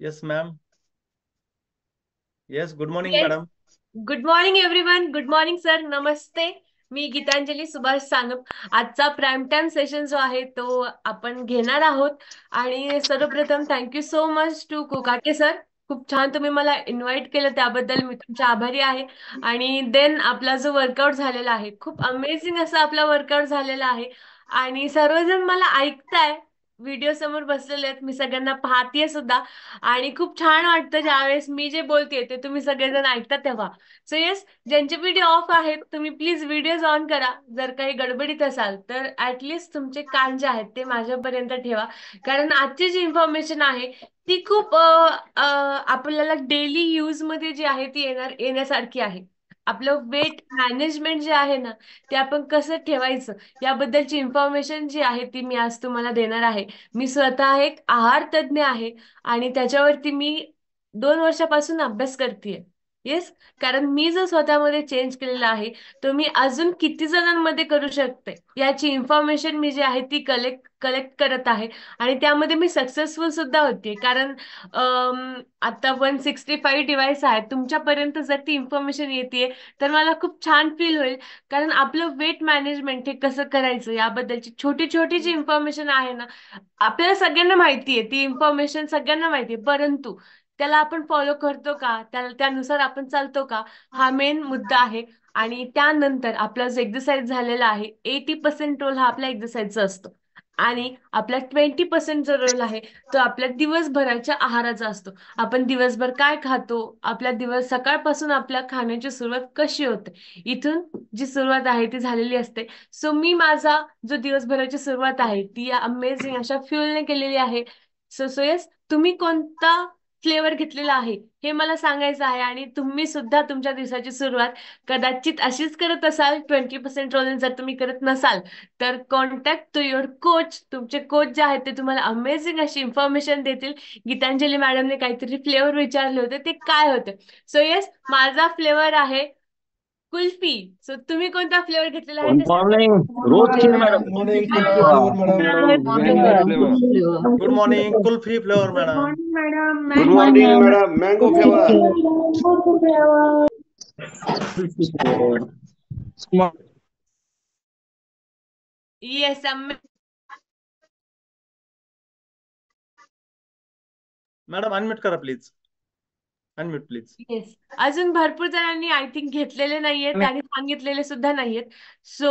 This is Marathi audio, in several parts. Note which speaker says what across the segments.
Speaker 1: Yes, ma'am. Yes, good morning,
Speaker 2: yes.
Speaker 1: madam.
Speaker 2: Good morning everyone. Good morning sir. नमस्ते. मी गीतांजली सुभाष सानप. आजचा प्राईम टाइम सेशन जो आहे तो आपण घेणार आहोत. आणि सर्वप्रथम thank you so much to Kokate sir. खूप छान तुम्ही मला इन्व्हाइट केलं, त्याबद्दल मी तुमचे आभारी आहे. आणि देन आपला जो वर्कआउट झालेला आहे, खूप अमेझिंग असा आपला वर्कआउट झालेला आहे. आणि सर्वजण मला ऐकताय, व्हिडिओ समोर बसलेले आहेत, मी सगळ्यांना पाहतेय सुद्धा. आणि खूप छान वाटतं ज्यावेळेस मी जे बोलतेय ते तुम्ही सगळेजण ऐकता तेव्हा. सो येस, ज्यांचे व्हिडिओ ऑफ आहेत तुम्ही प्लीज व्हिडिओज ऑन करा. जर काही गडबडीत असाल तर ऍटलिस्ट तुमचे कान जे आहेत ते माझ्यापर्यंत ठेवा. कारण आजची जी इन्फॉर्मेशन आहे ती खूप आपल्याला डेली यूज मध्ये जी आहे ती येण्यासारखी आहे. आपलं वेट मॅनेजमेंट जे आहे ना, ते आपण कसं ठेवायचं याबद्दलची इन्फॉर्मेशन जी आहे ती मी आज तुम्हाला देणार आहे. मी स्वतः एक आहार तज्ञ आहे आणि त्याच्यावरती मी 2 वर्षापासून अभ्यास करतेय. येस. कारण मी जो स्वतःमध्ये चेंज केलेला आहे तो मी अजून किती जणांमध्ये करू शकते याची इन्फॉर्मेशन मी जी आहे ती कलेक्ट करत आहे. आणि त्यामध्ये मी सक्सेसफुल सुद्धा होते. कारण आता 165 डिव्हाइस आहेत, तुमच्यापर्यंत जर ती इन्फॉर्मेशन येते तर मला खूप छान फील होईल. कारण आपलं वेट मॅनेजमेंट हे कसं करायचं याबद्दलची छोटी छोटी जी इन्फॉर्मेशन आहे ना, आपल्याला सगळ्यांना माहितीये, ती इन्फॉर्मेशन सगळ्यांना माहितीये, परंतु त्याला आपण फॉलो करतो का, त्याला त्यानुसार आपण चालतो का, हा मेन मुद्दा आहे. आणि त्यानंतर आपला जो एक्सरसाइज झालेला आहे, 80% रोल हा आपल्या एक्सरसाइजचा असतो. आणि आपला 20% जो रोल आहे तो आपल्या दिवसभराच्या आहाराचा असतो. आपण दिवसभर काय खातो, आपला दिवस सकाळपासून आपल्या खाण्याची सुरुवात कशी होते, इथून जी सुरुवात आहे ती झालेली असते. सो मी माझा जो दिवसभराची सुरुवात आहे ती अमेझिंग अशा फ्युलने केलेली आहे. सो येस, तुम्ही कोणता फ्लेवर घेतलेला आहे हे मला सांगायचं आहे. आणि तुम्ही सुद्धा तुमच्या दिवसाची सुरुवात कदाचित अशीच करत असाल. 20% रोल जर तुम्ही करत नसाल तर कॉन्टॅक्ट टू युअर कोच. तुमचे कोच जे आहेत ते तुम्हाला अमेझिंग अशी इन्फॉर्मेशन देतील. गीतांजली मॅडमने काहीतरी फ्लेवर विचारले होते, ते काय होते. सो येस, माझा फ्लेवर आहे कुल्फी. सो तुम्ही कोणता फ्लेवर घेतलेला आहे
Speaker 3: गुड
Speaker 2: ते
Speaker 3: मॉर्निंग. रोज
Speaker 1: Good
Speaker 3: change
Speaker 1: morning.
Speaker 3: Madam.
Speaker 1: Good morning, Kulfi flavor, madam.
Speaker 3: Very nice flavour.
Speaker 1: Good morning, Kulfi flavor,
Speaker 2: good
Speaker 1: madam.
Speaker 2: Morning madam.
Speaker 3: Good morning madam. Mango flavour.
Speaker 2: Yes.
Speaker 1: Madam, unmute करा please. Unmute please.
Speaker 2: येस. अजून भरपूर जणांनी आय थिंक घेतलेले नाहीयेत आणि सांगितलेले सुद्धा नाहीयेत. सो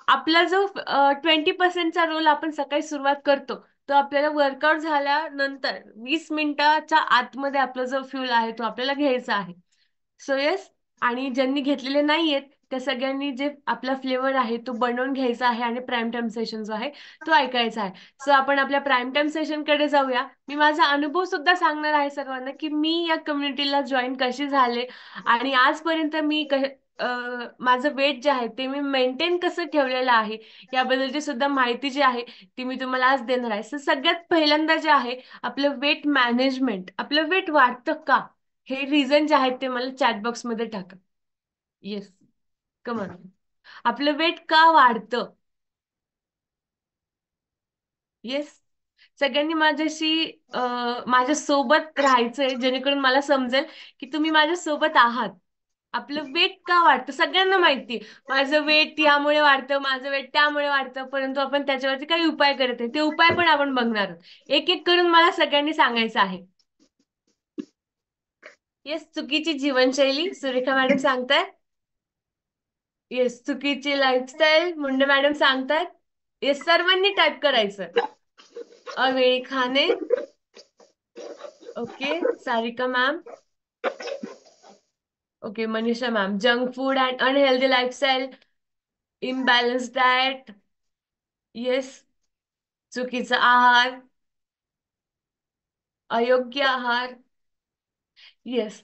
Speaker 2: आपला जो 20%चा रोल आपण सकाळी सुरुवात करतो तो आपल्याला वर्कआउट झाल्यानंतर 20 मिनिटाच्या आतमध्ये आपला जो फ्यूल आहे तो आपल्याला घ्यायचा आहे. So yes. आणि ज्यांनी घेतलेले नाहीयेत त्या सगळ्यांनी जे आपला फ्लेवर आहे तो बनवून घ्यायचा आहे आणि प्राईम टाइम सेशन जो आहे तो ऐकायचा आहे. सो आपण आपल्या प्राईम टाइम सेशन कडे जाऊया. मी माझा अनुभव सुद्धा सांगणार आहे सर्वांना की मी या कम्युनिटीला जॉईन कशी झाले आणि आजपर्यंत मी माझं वेट जे आहे ते मी मेंटेन कसं ठेवलेलं आहे याबद्दलची सुद्धा माहिती जी आहे ती मी तुम्हाला आज देणार आहे. सगळ्यात पहिल्यांदा जे आहे आपलं वेट मॅनेजमेंट. आपलं वेट वाढतं का हे रिझन जे आहेत ते मला चॅट बॉक्स मध्ये टाका. येस. कमन. आपलं वेट का वाढतं. येस. सगळ्यांनी माझ्या सोबत राहायचंय जेणेकरून मला समजेल की तुम्ही माझ्या सोबत आहात. आपलं वेट का वाढतं सगळ्यांना माहिती. माझं वेट यामुळे वाढतं, माझं वेट त्यामुळे वाढतं, परंतु आपण त्याच्यावरती काही उपाय करत नाही. ते उपाय पण आपण बघणार आहोत. एक एक करून मला सगळ्यांनी सांगायचं आहे. येस. चुकीची जीवनशैली सुरेखा मॅडम सांगताय. येस. चुकीची लाईफस्टाईल मुंडे मॅडम सांगतायत. येस. सर्वांनी टाईप करायचं. अवेळी खाणे. Okay. Sarika ma'am. Okay. Manisha ma'am. Junk food and unhealthy lifestyle. Imbalance diet. Yes. चुकीचा आहार. अयोग्य आहार. येस.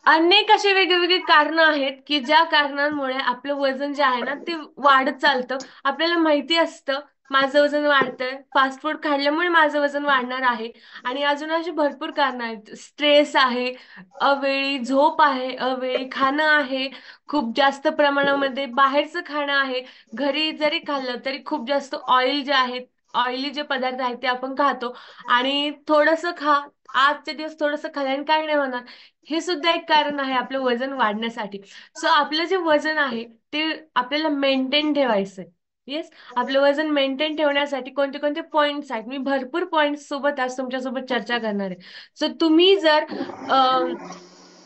Speaker 2: अनेक असे वेगवेगळी कारणं आहेत की ज्या कारणांमुळे आपलं वजन जे आहे ना ते वाढत चालतं. आपल्याला माहिती असतं माझं वजन वाढतंय, फास्ट फूड खाल्ल्यामुळे माझं वजन वाढणार आहे. आणि अजून अशी भरपूर कारणं आहेत. स्ट्रेस आहे, अवेळी झोप आहे, अवेळी खाणं आहे, खूप जास्त प्रमाणामध्ये बाहेरचं खाणं आहे, घरी जरी खाल्लं तरी खूप जास्त ऑइल जे आहे ऑइली जे पदार्थ आहेत ते आपण खातो आणि थोडंसं आजचे दिवस थोडंसं खाल्ल्याने काय नाही होणार. हे सुद्धा एक कारण आहे आपलं वजन वाढण्यासाठी. सो आपलं जे वजन आहे ते आपल्याला मेंटेन ठेवायचंय. येस, आपलं वजन मेंटेन ठेवण्यासाठी कोणते कोणते पॉइंट्स आहेत, मी भरपूर पॉइंट्स सोबत आज तुमच्यासोबत चर्चा करणार आहे. सो तुम्ही जर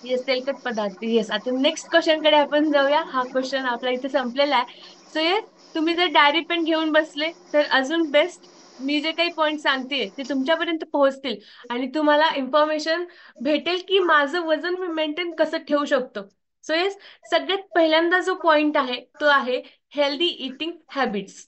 Speaker 2: येस, तेलकट पदार्थ, येस. आता नेक्स्ट क्वेश्चन कडे आपण जाऊया. हा क्वेश्चन आपला इथे संपलेला आहे. सो येस, तुम्ही जर डायरी पेन घेऊन बसले तर अजून बेस्ट. मी जे काही पॉइंट सांगते ते तुमच्यापर्यंत पोहोचतील आणि तुम्हाला इन्फॉर्मेशन भेटेल की माझं वजन मी मेंटेन कसं ठेवू शकतो. सो येस, सगळ्यात पहिल्यांदा जो पॉइंट आहे तो आहे healthy eating habits.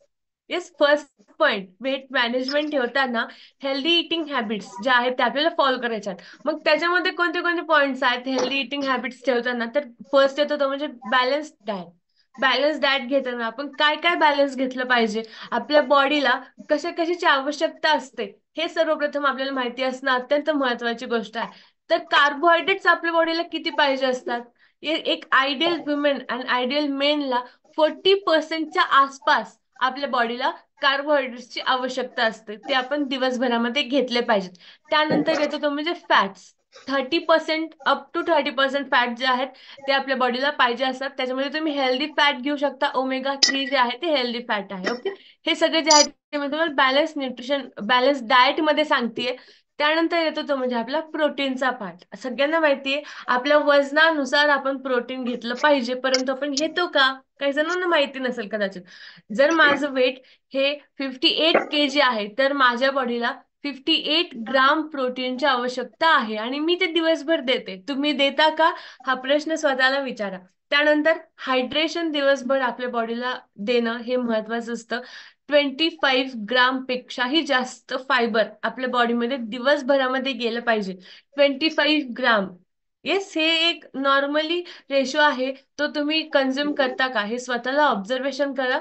Speaker 2: Yes, first point, weight management ठेवताना हेल्दी इटिंग हॅबिट्स ज्या आहेत त्या आपल्याला फॉलो करायच्या आहेत. मग त्याच्यामध्ये कोणते कोणते पॉइंट्स आहेत हेल्दी इटिंग हॅबिट्स ठेवताना, तर फर्स्ट येतो तो म्हणजे बॅलन्स डाएट. बॅलन्स डाएट घेताना आपण काय काय बॅलन्स घेतलं पाहिजे, आपल्या बॉडीला कशा कशाची आवश्यकता असते हे सर्वप्रथम आपल्याला माहिती असणं अत्यंत महत्वाची गोष्ट आहे. तर कार्बोहायड्रेट्स आपल्या बॉडीला किती पाहिजे असतात, एक आयडियल वुमेन आणि आयडियल मेनला 40% आसपास आपल्या बॉडीला कार्बोहायड्रेट्सची आवश्यकता असते. ते आपण दिवसभरामध्ये घेतले पाहिजेत. त्यानंतर येतो तो म्हणजे फॅट्स. 30% अप टू 30% फॅट जे आहेत ते आपल्या बॉडीला पाहिजे असतात. त्याच्यामध्ये तुम्ही हेल्दी फॅट घेऊ शकता. ओमेगा 3 जे आहे ते हेल्दी फॅट आहे. ओके, हे सगळे जे आहेत ते मी तुम्हाला बॅलन्स न्यूट्रिशन बॅलन्स डाएट मध्ये सांगतेय. त्यानंतर येतो तो म्हणजे आपला प्रोटीनचा पार्ट. सगळ्यांना माहितीये आपल्या वजनानुसार आपण प्रोटीन घेतलं पाहिजे, परंतु आपण घेतो का, काही जणांना माहिती नसेल कदाचित. जर माझं वेट हे 58 kg आहे तर माझ्या बॉडीला 58 ग्राम प्रोटीनची आवश्यकता आहे आणि मी ते दिवसभर देते. तुम्ही देता का, हा प्रश्न स्वतःला विचारा. त्यानंतर हायड्रेशन दिवसभर आपल्या बॉडीला देणं हे महत्वाचं असतं. 25 ग्राम पेक्षाही जास्त फायबर आपल्या बॉडीमध्ये दिवसभरामध्ये गेलं पाहिजे. 25 ग्राम. येस, हे एक नॉर्मली रेशो आहे. तो तुम्ही कन्झ्युम करता का हे स्वतःला ऑब्झर्वेशन करा.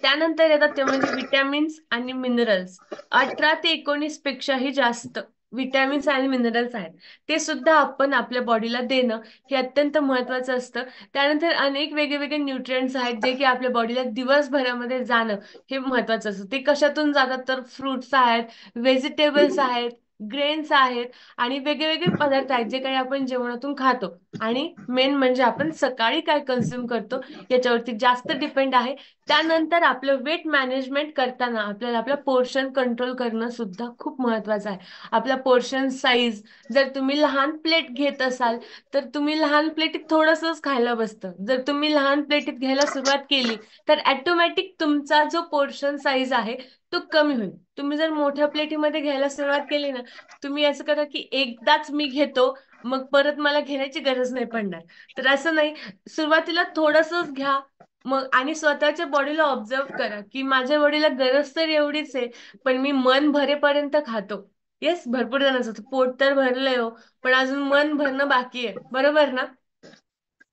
Speaker 2: त्यानंतर येतात ते म्हणजे विटॅमिन्स आणि मिनरल्स. 18 ते 19 पेक्षाही जास्त विटॅमिन्स आणि मिनरल्स आहेत, ते सुद्धा आपण आपल्या बॉडीला देणं हे अत्यंत महत्वाचं असतं. त्यानंतर अनेक वेगवेगळे न्यूट्रिएंट्स आहेत जे की आपल्या बॉडीला दिवसभरामध्ये जाणं हे महत्वाचं असतं. ते कशातून जातात, तर फ्रुट्स आहेत, व्हेजिटेबल्स आहेत, ग्रेन्स आहेत आणि वेगवेगळे पदार्थ आहेत जे काही आपण जेवणातून खातो. आणि मेन म्हणजे आपण सकाळी काय कन्झ्युम करतो याच्यावरती जास्त डिपेंड आहे. त्यानंतर आपलं वेट मॅनेजमेंट करताना आपल्याला आपलं पोर्शन कंट्रोल करणं सुद्धा खूप महत्वाचं आहे. आपला पोर्शन साईज, जर तुम्ही लहान प्लेट घेत असाल तर तुम्ही लहान प्लेटीत थोडंसंच खायला बसतं. जर तुम्ही लहान प्लेटीत घ्यायला सुरुवात केली तर ॲटोमॅटिक तुमचा जो पोर्शन साईज आहे तो कमी होईल. तुम्ही जर मोठ्या प्लेटीमध्ये घ्यायला सुरुवात केली ना, तुम्ही असं करा की एकदाच मी घेतो मग परत मला घेण्याची गरज नाही पडणार. तर असं नाही, सुरुवातीला थोडंसंच घ्या. मग आणि स्वतःच्या बॉडीला ऑब्झर्व करा की माझ्या बॉडीला गरज तर एवढीच आहे पण मी मन भरेपर्यंत खातो. येस, भरपूर जणांचं होतं, पोट तर भरलंय हो पण अजून मन भरणं बाकी आहे, बरोबर ना.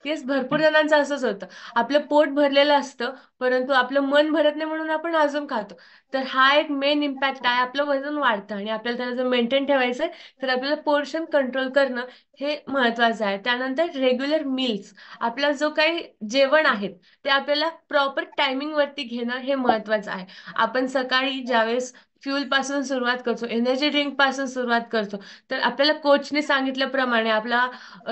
Speaker 2: येस, भरपूर जणांचं असंच होतं. आपलं पोट भरलेलं असतं परंतु आपलं मन भरत नाही म्हणून आपण अजून खातो. तर हा एक मेन इम्पॅक्ट आहे. आपलं वजन वाढतं आणि आपल्याला त्याला जर मेंटेन ठेवायचंय तर आपल्याला पोर्शन कंट्रोल करणं हे महत्वाचं आहे. त्यानंतर रेग्युलर मील्स, आपला जो काही जेवण आहे ते आपल्याला प्रॉपर टायमिंग वरती घेणं हे महत्वाचं आहे. आपण सकाळी ज्यावेळेस फ्युल पासून सुरुवात करतो, एनर्जी ड्रिंक पासून सुरुवात करतो, तर आपल्याला कोचने सांगितल्याप्रमाणे आपला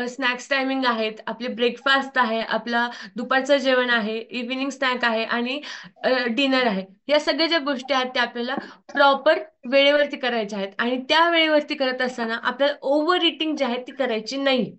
Speaker 2: स्नॅक्स टायमिंग आहेत, आपले ब्रेकफास्ट आहे, आपला दुपारचं जेवण आहे, इव्हिनिंग स्नॅक आहे आणि डिनर आहे. या सगळ्या ज्या गोष्टी आहेत त्या आपल्याला प्रॉपर वेळेवरती करायच्या आहेत आणि त्या वेळेवरती करत असताना आपल्याला ओव्हर इटिंग जी आहे ती करायची नाही.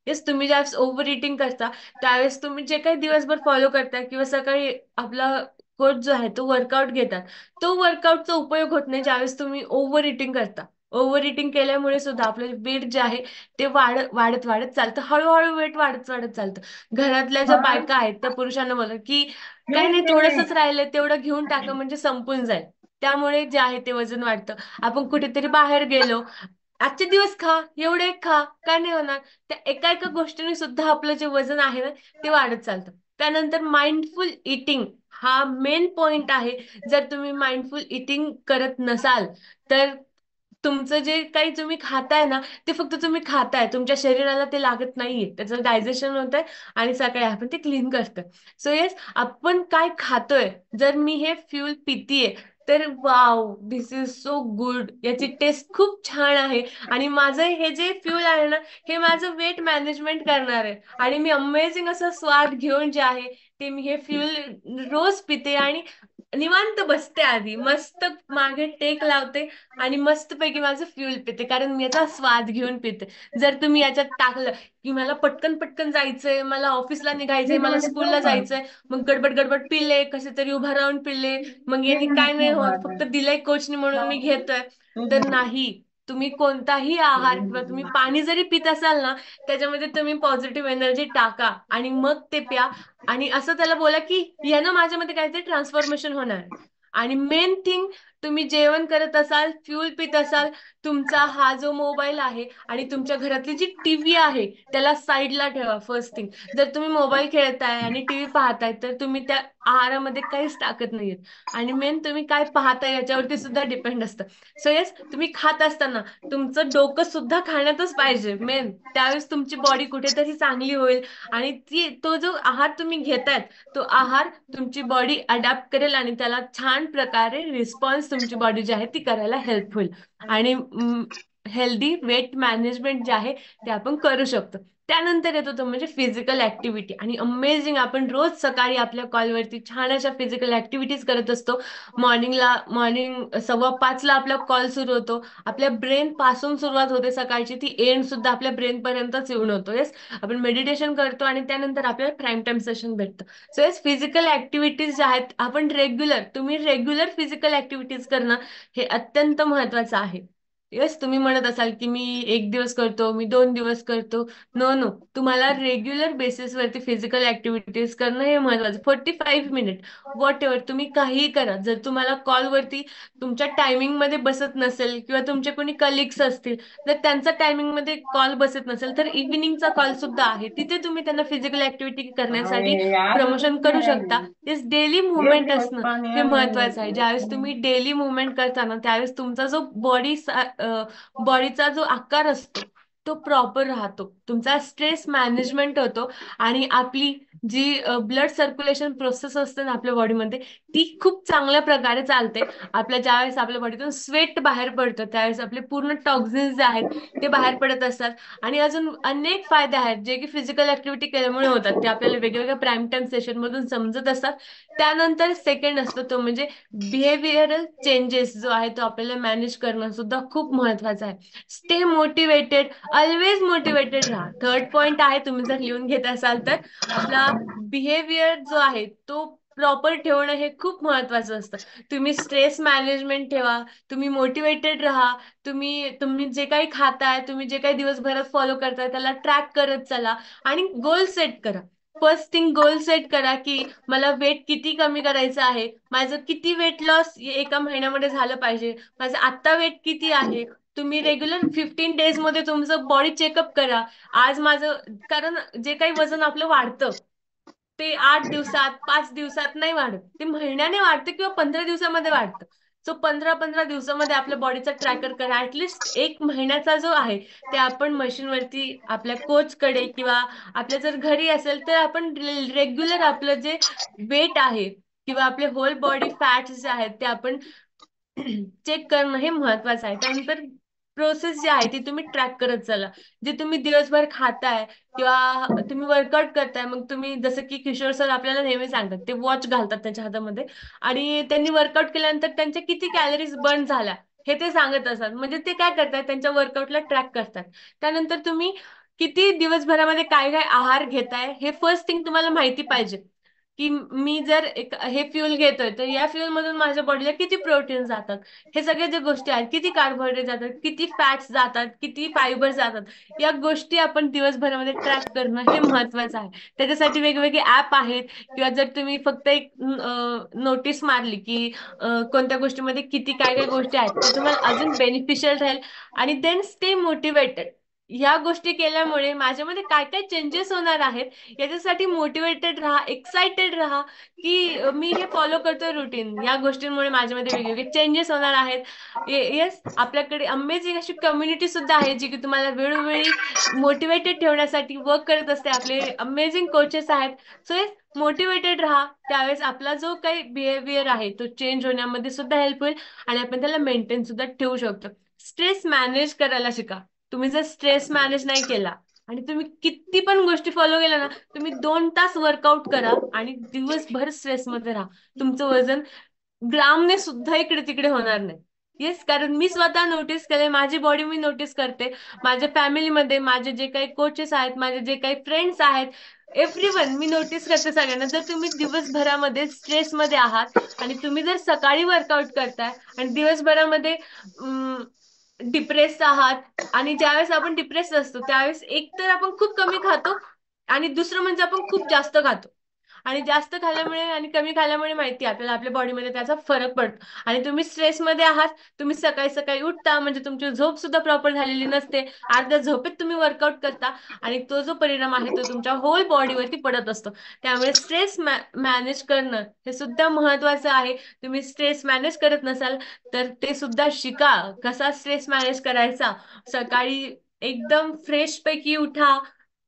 Speaker 2: येस, तुम्ही ज्यावेळेस ओव्हर इटिंग करता त्यावेळेस तुम्ही जे काही दिवसभर फॉलो करता किंवा सकाळी आपला कोच जो आहे तो वर्कआउट घेतात, तो वर्कआउटचा उपयोग होत नाही ज्यावेळेस तुम्ही ओव्हर इटिंग करता. ओव्हर इटिंग केल्यामुळे सुद्धा आपलं वेट जे आहे ते वाढत वाढत चालतं. हळूहळू वेट वाढत वाढत चालतं. घरातल्या ज्या बायका आहेत त्या पुरुषांना बोलतात की काही नाही, थोडंसंच राहिलंय तेवढं घेऊन टाका म्हणजे संपून जाईल. त्यामुळे जे आहे ते वजन वाढतं. आपण कुठेतरी बाहेर गेलो, आजचे दिवस खा, एवढे खा, काय नाही होणार. त्या एका एका गोष्टीने सुद्धा आपलं जे वजन आहे ना ते वाढत चालतं. त्यानंतर माइंडफुल इटिंग हा मेन पॉइंट आहे. जर तुम्ही माइंडफुल इटिंग करत नसाल तर तुमचं जे काही तुम्ही खाताय ना ते फक्त तुम्ही खाताय, तुमच्या शरीराला ते लागत नाहीये, त्याचं डायजेशन होत आहे आणि सकाळी आपण ते क्लीन करतोय. सो येस, आपण काय खातोय, जर मी हे फ्यूल पितीये तर wow, this is so good. याची टेस्ट खूप छान आहे. आणि माझं हे जे फ्यूल आहे ना, हे माझं वेट मॅनेजमेंट करणार आहे. आणि मी अमेझिंग असं स्वाद घेऊन जे आहे ते मी हे फ्यूल रोज पिते आणि निवांत बसते, आधी मस्त मागे टेक लावते आणि मस्तपैकी माझं फ्यूल पिते, कारण मी याचा स्वाद घेऊन पिते. जर तुम्ही याच्यात टाकलं की मला पटकन पटकन जायचंय, मला ऑफिसला निघायचंय, मला स्कूलला जायचंय, मग गडबड गडबड पिले, कसे तरी उभा राहून पिले, मग यांनी काय नाही होत, फक्त दिलंय कोचने म्हणून मी घेतोय. तर नाही, तुम्ही कोणताही आहार किंवा तुम्ही पाणी जरी पित असाल ना, त्याच्यामध्ये तुम्ही पॉझिटिव्ह एनर्जी टाका आणि मग ते प्या. आणि असं त्याला बोला की यानं माझ्यामध्ये काहीतरी ट्रान्सफॉर्मेशन होणार. आणि मेन थिंग, तुम्ही जेवण करत असाल, फ्यूल पित असाल, तुमचा हा जो मोबाईल आहे आणि तुमच्या घरातली जी टीव्ही आहे त्याला साईडला ठेवा. फर्स्ट थिंग, जर तुम्ही मोबाईल खेळताय आणि टीव्ही पाहताय तर तुम्ही त्या आहारामध्ये काहीच टाकत नाहीयेत. आणि मेन, तुम्ही काय पाहताय याच्यावरती सुद्धा डिपेंड असतं. सो येस, तुम्ही खात असताना तुमचं डोकं सुद्धा खाण्यातच पाहिजे मेन. त्यावेळेस तुमची बॉडी कुठेतरी चांगली होईल आणि तो जो आहार तुम्ही घेतायत तो आहार तुमची बॉडी अडॅप्ट करेल आणि त्याला छान प्रकारे रिस्पॉन्स तुमची बॉडी जी आहे ती करायला हेल्प होईल. आणि हेल्दी वेट मॅनेजमेंट जे आहे ते आपण करू शकतो. त्यानंतर येतो तो म्हणजे फिजिकल ऍक्टिव्हिटी. आणि अमेझिंग, आपण रोज सकाळी आपल्या कॉलवरती छान अशा फिजिकल ऍक्टिव्हिटीज करत असतो. मॉर्निंग 5:15 आपला कॉल सुरू होतो. आपल्या ब्रेन पासून सुरुवात होते सकाळची, ती एंड सुद्धा आपल्या ब्रेन पर्यंतच येऊन होतो. येस, आपण मेडिटेशन करतो आणि त्यानंतर आपल्याला प्राईम टाइम सेशन भेटतं. सो येस, फिजिकल ऍक्टिव्हिटीज ज्या आहेत तुम्ही रेग्युलर फिजिकल ऍक्टिव्हिटीज करणं हे अत्यंत महत्वाचं आहे. येस, तुम्ही म्हणत असाल की मी 1 दिवस करतो, मी 2 दिवस करतो. नो नो, तुम्हाला रेग्युलर बेसिसवरती फिजिकल ऍक्टिव्हिटीज करणं हे महत्वाचं. 45 मिनिट वॉट एव्हर, तुम्ही काहीही करा. जर तुम्हाला कॉलवरती तुमच्या टायमिंग मध्ये बसत नसेल किंवा तुमचे कोणी कलिग्स असतील, जर त्यांचा टायमिंग मध्ये कॉल बसत नसेल तर इव्हिनिंगचा कॉल सुद्धा आहे, तिथे तुम्ही त्यांना फिजिकल ऍक्टिव्हिटी करण्यासाठी प्रमोशन करू शकता. तेच डेली मुवमेंट असणं हे महत्वाचं आहे. ज्यावेळेस तुम्ही डेली मुवमेंट करता ना, त्यावेळेस तुमचा जो बॉडीचा जो आकार असतो तो प्रॉपर राहतो, तुमचा स्ट्रेस मॅनेजमेंट होतो आणि आपली जी ब्लड सर्क्युलेशन प्रोसेस असते ना आपल्या बॉडीमध्ये, ती खूप चांगल्या प्रकारे चालते. ज्यावेळेस आपल्या बॉडीतून स्वेट बाहेर पडतं त्यावेळेस आपले पूर्ण टॉक्झिन्स जे आहेत ते बाहेर पडत असतात. आणि अजून अनेक फायदे आहेत जे की फिजिकल ऍक्टिव्हिटी केल्यामुळे होतात, ते आपल्याला वेगवेगळ्या प्राईम टाइम सेशन मधून समजत असतात. त्यानंतर सेकंड असतो तो म्हणजे बिहेवियरल चेंजेस जो आहे तो आपल्याला मॅनेज करणं सुद्धा खूप महत्वाचं आहे. स्टे मोटिवेटेड, ऑलवेज मोटिवेटेड राहा. थर्ड पॉइंट आहे, तुम्ही जर लिहून घेत असाल तर, आपला बिहेवियर जो आहे तो प्रॉपर ठेवणं हे खूप महत्वाचं असतं. तुम्ही स्ट्रेस मॅनेजमेंट ठेवा, तुम्ही मोटिवेटेड राहा, तुम्ही जे काही खाताय, तुम्ही जे काही दिवसभरात फॉलो करताय त्याला ट्रॅक करत चला आणि गोल सेट करा. फर्स्ट थिंग, गोल सेट करा की मला वेट किती कमी करायचं आहे, माझं किती वेट लॉस 1 महिन्यामध्ये झालं पाहिजे, माझं आत्ता वेट किती आहे. तुम्ही रेग्युलर 15 डेज मध्ये तुमचं बॉडी चेकअप करा. आज माझं, कारण जे काही वजन आपलं वाढतं ते 8 दिवसात 5 दिवसात नाही वाढत, ते महिन्याने वाढतं किंवा 15 दिवसामध्ये वाढतं. सो 15-15 दिवसामध्ये आपल्या बॉडीचा ट्रॅकर करा. ऍटलिस्ट 1 महिन्याचा जो आहे ते आपण मशीनवरती आपल्या कोचकडे किंवा आपल्या जर घरी असेल तर आपण रेग्युलर आपलं जे वेट आहे किंवा आपले होल बॉडी फॅट्स जे आहेत ते आपण चेक करणं हे महत्वाचं आहे. त्यानंतर प्रोसेस जी आहे ती तुम्ही ट्रॅक करत चला. जे तुम्ही दिवसभर खाताय किंवा तुम्ही वर्कआउट करताय, मग तुम्ही जसं की किशोर सर आपल्याला नेहमी सांगतात, ते वॉच घालतात त्यांच्या हातामध्ये आणि त्यांनी वर्कआउट केल्यानंतर त्यांच्या किती कॅलरीज बर्न झाल्या हे ते सांगत असतात. म्हणजे ते काय करतात, त्यांच्या वर्कआउटला ट्रॅक करतात. त्यानंतर तुम्ही किती दिवसभरामध्ये काय काय आहार घेताय हे फर्स्ट थिंग तुम्हाला माहिती पाहिजे. की मी जर हे फ्यूल घेतोय तर या फ्यूल मधून माझ्या बॉडीला किती प्रोटीन जातात, हे सगळे जे गोष्टी आहेत, किती कार्बोहायड्रेट जातात, किती फॅट्स जातात, किती फायबर जातात, या गोष्टी आपण दिवसभरामध्ये ट्रॅक करणं हे महत्वाचं आहे. त्याच्यासाठी वेगवेगळे ऍप आहेत किंवा जर तुम्ही फक्त एक नोटीस मारली की कोणत्या गोष्टीमध्ये किती काय काय गोष्टी आहेत, ते तुम्हाला अजून बेनिफिशियल राहील. आणि देन स्टे मोटिवेटेड. ह्या गोष्टी केल्यामुळे माझ्यामध्ये काय काय चेंजेस होणार आहेत याच्यासाठी मोटिवेटेड राहा, एक्साइटेड राहा की मी हे फॉलो करतोय रुटीन. या गोष्टींमुळे माझ्यामध्ये वेगवेगळे चेंजेस होणार आहेत. येस, आपल्याकडे अमेझिंग अशी कम्युनिटी सुद्धा आहे जी की तुम्हाला वेळोवेळी मोटिवेटेड ठेवण्यासाठी वर्क करत असते. आपले अमेझिंग कोचेस आहेत. सो येस, मोटिवेटेड राहा. त्यावेळेस आपला जो काही बिहेवियर आहे तो चेंज होण्यामध्ये सुद्धा हेल्प होईल आणि आपण त्याला मेंटेन सुद्धा ठेवू शकतो. स्ट्रेस मॅनेज करायला शिका. तुम्ही जर स्ट्रेस मॅनेज नाही केला आणि तुम्ही किती पण गोष्टी फॉलो केल्या ना, तुम्ही 2 तास वर्कआउट करा आणि दिवसभर स्ट्रेसमध्ये राहा, तुमचं वजन ग्रामने सुद्धा इकडे तिकडे होणार नाही. येस, कारण मी स्वतः नोटीस केले, माझी बॉडी मी नोटीस करते. माझ्या फॅमिलीमध्ये माझे जे काही कोचेस आहेत, माझे जे काही फ्रेंड्स आहेत, एव्हरीवन मी नोटीस करते सगळ्यांना. जर तुम्ही दिवसभरामध्ये स्ट्रेसमध्ये आहात आणि तुम्ही जर सकाळी वर्कआउट करताय आणि दिवसभरामध्ये डिप्रेस आहात, आणि ज्यावेळेस आपण डिप्रेस असतो त्यावेळेस एक तर आपण खूप कमी खातो आणि दुसरं म्हणजे आपण खूप जास्त खातो. आणि जास्त खाल्ल्यामुळे आणि कमी खाल्ल्यामुळे माहिती आहे आपल्याला आपल्या बॉडीमध्ये त्याचा फरक पडतो. आणि तुम्ही स्ट्रेसमध्ये आहात, तुम्ही सकाळी सकाळी उठता म्हणजे तुमची झोप सुद्धा प्रॉपर झालेली नसते, अर्ध्या झोपेत तुम्ही वर्कआउट करता आणि तो जो परिणाम आहे तो तुमच्या होल बॉडीवरती पडत असतो. त्यामुळे स्ट्रेस मॅनेज करणं हे सुद्धा महत्वाचं आहे. तुम्ही स्ट्रेस मॅनेज करत नसाल तर ते सुद्धा शिका, कसा स्ट्रेस मॅनेज करायचा. सकाळी एकदम फ्रेश पैकी उठा,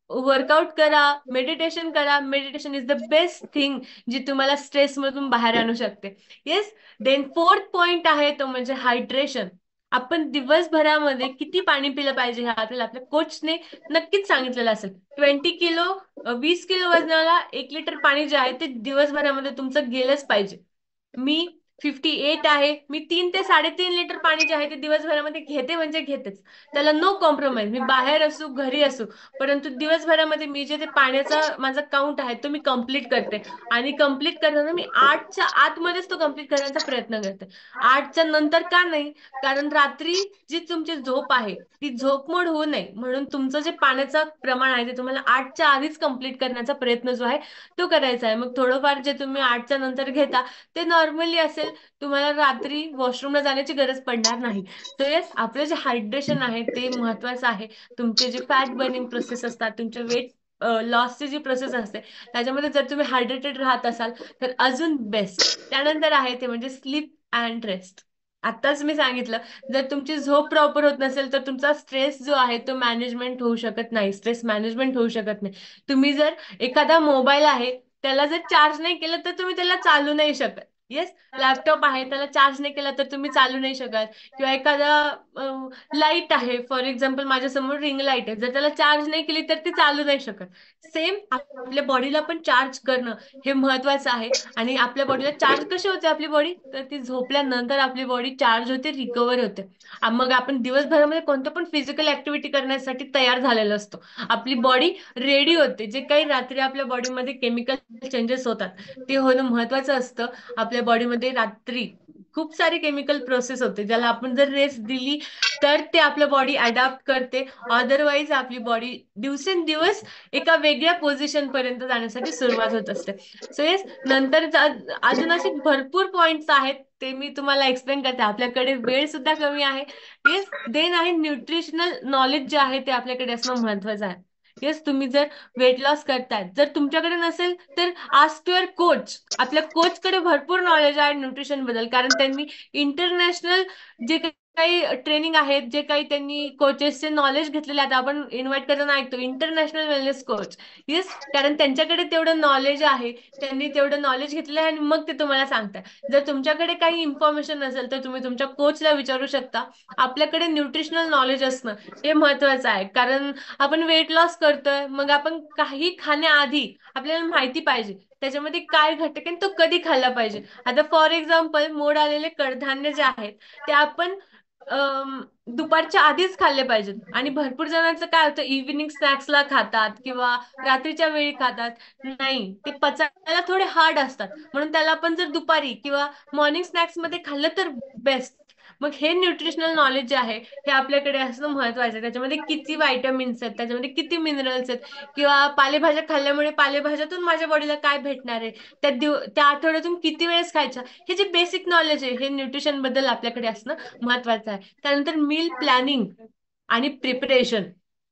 Speaker 2: वर्कआउट करा, मेडिटेशन करा. Meditation is the best thing जी तुम्हाला स्ट्रेस मधून बाहेर आणू शकते. येस. देन फोर्थ पॉइंट आहे तो म्हणजे हायड्रेशन. आपण दिवसभरामध्ये किती पाणी पिलं पाहिजे हे आपल्याला आपल्या कोचने नक्कीच सांगितलेलं असेल. 20 किलो 20 किलो वजनाला 1 लिटर पाणी जे आहे ते दिवसभरामध्ये तुमचं गेलंच पाहिजे. मी 58 आहे, मी 3 ते 3.5 लिटर पाणी जे आहे ते दिवसभरामध्ये घेते म्हणजे घेतेच. त्याला नो कॉम्प्रोमाइज. मी बाहेर असू घरी असू, परंतु दिवसभरामध्ये मी जे ते पाण्याचा माझा काउंट आहे तो मी कम्प्लीट करते. आणि कम्प्लीट करताना मी 8च्या आतमध्येच तो कम्प्लीट करण्याचा प्रयत्न करते. 8च्या नंतर का नाही? कारण रात्री जी तुमची झोप आहे ती झोपमोड होऊ नये म्हणून तुमचं जे पाण्याचं प्रमाण आहे ते तुम्हाला 8च्या आधीच कम्प्लीट करण्याचा प्रयत्न जो आहे तो करायचा आहे. मग थोडंफार जे तुम्ही 8च्या नंतर घेता ते नॉर्मली असेल, तुम्हाला रात्री वॉशरूमला जाण्याची गरज पडणार नाही. सो येस, आपलं जे हायड्रेशन आहे ते महत्वाचं आहे. तुमचे जे फॅट बर्निंग प्रोसेस असतात, तुमचे वेट लॉसची जी प्रोसेस असते त्याच्यामध्ये जर तुम्ही हायड्रेटेड राहत असाल तर अजून बेस्ट. त्यानंतर आहे ते म्हणजे स्लीप अँड रेस्ट. आत्ताच मी सांगितलं, जर तुमची झोप प्रॉपर होत नसेल तर तुमचा स्ट्रेस जो आहे तो मॅनेजमेंट होऊ शकत नाही, स्ट्रेस मॅनेजमेंट होऊ शकत नाही. तुम्ही जर एखादा मोबाईल आहे त्याला जर चार्ज नाही केलं तर तुम्ही त्याला चालू नाही शकत. येस, लॅपटॉप आहे त्याला चार्ज नाही केला तर तुम्ही चालू नाही शकत. किंवा एखादा लाईट आहे, फॉर एक्झाम्पल माझ्या समोर रिंग लाईट आहे, जर त्याला चार्ज नाही केली तर ती चालू नाही शकत. सेम आपल्या बॉडीला पण चार्ज करणं हे महत्वाचं आहे. आणि आपल्या बॉडीला चार्ज कशी होते आपली बॉडी, तर ती झोपल्यानंतर आपली बॉडी चार्ज होते, रिकवर होते. मग आपण दिवसभरामध्ये कोणतं पण फिजिकल ऍक्टिव्हिटी करण्यासाठी तयार झालेलो असतो. आपली बॉडी रेडी होते. जे काही रात्री आपल्या बॉडीमध्ये केमिकल चेंजेस होतात ते होणं महत्वाचं असतं. आपल्या बॉडीमध्ये रात्री खूप सारी केमिकल प्रोसेस होते, ज्याला आपण जर रेस्ट दिली तर ते आपलं बॉडी अडॅप्ट करते. अदरवाईज आपली बॉडी दिवसेंदिवस एका वेगळ्या पोझिशन पर्यंत जाण्यासाठी सुरुवात होत असते. सो येस, नंतर अजून असे भरपूर पॉइंट्स आहेत ते मी तुम्हाला एक्सप्लेन करते. आपल्याकडे वेळ सुद्धा कमी आहे. येस, देन आहे न्यूट्रिशनल नॉलेज जे आहे ते आपल्याकडे असणं महत्वाचं आहे. येस, तुम्ही जर वेट लॉस करताय, जर तुमच्याकडे नसेल तर आस्क युअर कोच. आपल्या कोचकडे भरपूर नॉलेज आहे न्यूट्रिशन बद्दल, कारण त्यांनी इंटरनॅशनल जे काही ट्रेनिंग आहेत, जे काही त्यांनी कोचेसचे नॉलेज घेतलेले आहेत. आपण इन्व्हाइट करताना ऐकतो इंटरनॅशनल वेलनेस कोच. येस, कारण त्यांच्याकडे तेवढं नॉलेज आहे, त्यांनी तेवढं नॉलेज घेतलं आहे आणि मग ते तुम्हाला सांगतात. जर तुमच्याकडे काही इन्फॉर्मेशन नसेल तर तुम्ही तुमच्या कोचला विचारू शकता. आपल्याकडे न्यूट्रिशनल नॉलेज असणं हे महत्वाचं आहे, कारण आपण वेट लॉस करतोय मग आपण काही खाण्याआधी आपल्याला माहिती पाहिजे त्याच्यामध्ये काय घटक आहे तो कधी खाल्ला पाहिजे. आता फॉर एक्झाम्पल मोड आलेले कडधान्य जे आहेत ते आपण दुपारच्या आधीच खाल्ले पाहिजेत. आणि भरपूर जणांचं काय होतं, इव्हिनिंग स्नॅक्सला खातात किंवा रात्रीच्या वेळी खातात. नाही, ते पचायला थोडे हार्ड असतात, म्हणून त्याला आपण जर दुपारी किंवा मॉर्निंग स्नॅक्स मध्ये खाल्लं तर बेस्ट. मग हे न्यूट्रिशनल नॉलेज जे आहे हे आपल्याकडे असणं महत्वाचं आहे. त्याच्यामध्ये किती व्हायटमिन्स आहेत, त्याच्यामध्ये किती मिनरल्स आहेत, किंवा पालेभाज्या खाल्ल्यामुळे पालेभाज्यातून माझ्या बॉडीला काय भेटणार आहे, त्या आठवड्यातून किती वेळेस खायच्या, हे जे बेसिक नॉलेज आहे हे न्यूट्रिशन बद्दल आपल्याकडे असणं महत्वाचं आहे. त्यानंतर मील प्लॅनिंग आणि प्रिपरेशन.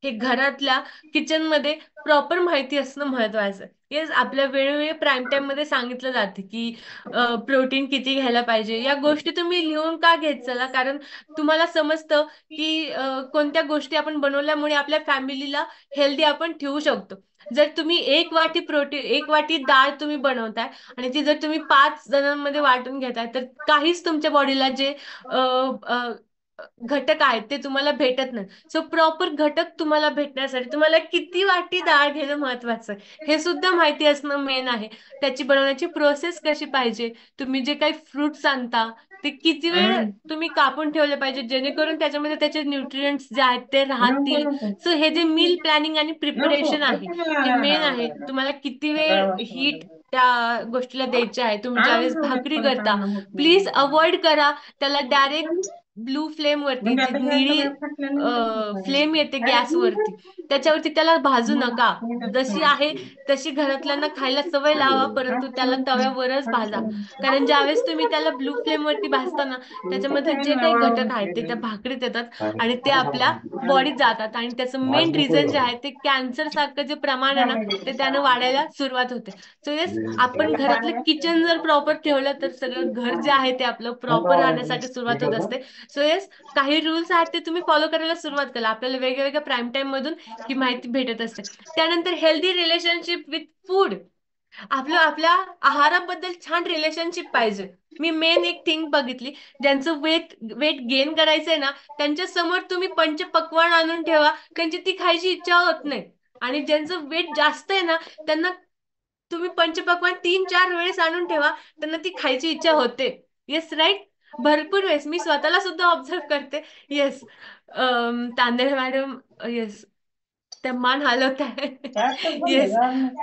Speaker 2: हे घरातल्या किचन मध्ये प्रॉपर माहिती असणं महत्वाचं आहे. येस, आपल्या वेळोवेळी प्राईम टाइम मध्ये सांगितलं जाते की प्रोटीन किती घ्यायला पाहिजे. या गोष्टी तुम्ही लिहून का घेत चला, कारण तुम्हाला समजतं की कोणत्या गोष्टी आपण बनवल्यामुळे आपल्या फॅमिलीला हेल्दी आपण ठेवू शकतो. जर तुम्ही एक वाटी डाळ तुम्ही बनवताय आणि ती जर तुम्ही 5 जणांमध्ये वाटून घेताय, तर काहीच तुमच्या बॉडीला जे अ, अ, घटक आहेत ते तुम्हाला भेटत नाही. सो प्रॉपर घटक तुम्हाला भेटण्यासाठी तुम्हाला किती वाटी डाळ घेणं महत्वाचं आहे, हे सुद्धा माहिती असणं मेन आहे. त्याची बनवण्याची प्रोसेस कशी पाहिजे, तुम्ही जे काही फ्रुट्स आणता ते किती वेळ तुम्ही कापून ठेवले पाहिजे, जेणेकरून त्याच्यामध्ये त्याचे न्यूट्रिएंट्स जे आहेत ते राहतील. सो हे जे मील प्लॅनिंग आणि प्रिपरेशन आहे हे मेन आहे. तुम्हाला किती वेळ हीट त्या गोष्टीला द्यायची आहे. तुम्ही ज्यावेळेस भाकरी करता, प्लीज अवॉइड करा त्याला डायरेक्ट ब्लू फ्लेम वरती, जी निळी फ्लेम येते गॅसवरती, त्याच्यावरती त्याला भाजू नका. जशी आहे तशी घरातल्यांना खायला सवय लावा, परंतु त्याला तव्यावरच भाजा. कारण ज्यावेळेस तुम्ही त्याला ब्लू फ्लेम वरती भाजताना, त्याच्यामध्ये जे काही घटक आहेत ते त्या भाकरीत येतात आणि ते आपल्या बॉडीत जातात, आणि त्याचं मेन रिझन जे आहे ते कॅन्सर सारखं जे प्रमाण आहे ना, ते त्यानं वाढायला सुरुवात होते. सो येस, आपण घरातलं किचन जर प्रॉपर ठेवलं तर सगळं घर जे आहे ते आपलं प्रॉपर राहण्यासाठी सुरुवात होत असते. सो येस, काही रूल्स आहेत ते तुम्ही फॉलो करायला सुरुवात करा. आपल्याला वेगवेगळ्या प्राईम टाइम मधून ही माहिती भेटत असते. त्यानंतर हेल्दी रिलेशनशिप विथ फूड. आपल्या आहाराबद्दल छान रिलेशनशिप पाहिजे. मी मेन एक थिंग बघितली, ज्यांचं वेट गेन करायचंय ना, त्यांच्या समोर तुम्ही पंचपक्वान्न आणून ठेवा, त्यांची ती खायची इच्छा होत नाही. आणि ज्यांचं वेट जास्त आहे ना, त्यांना तुम्ही पंचपक्वान्न 3-4 वेळेस आणून ठेवा, त्यांना ती खायची इच्छा होते. Yes, right. भरपूर वेळेस मी स्वतःला सुद्धा ऑब्झर्व करते. येस, तांदळे मॅडम, येस, त्या मान हलवत आहे. येस,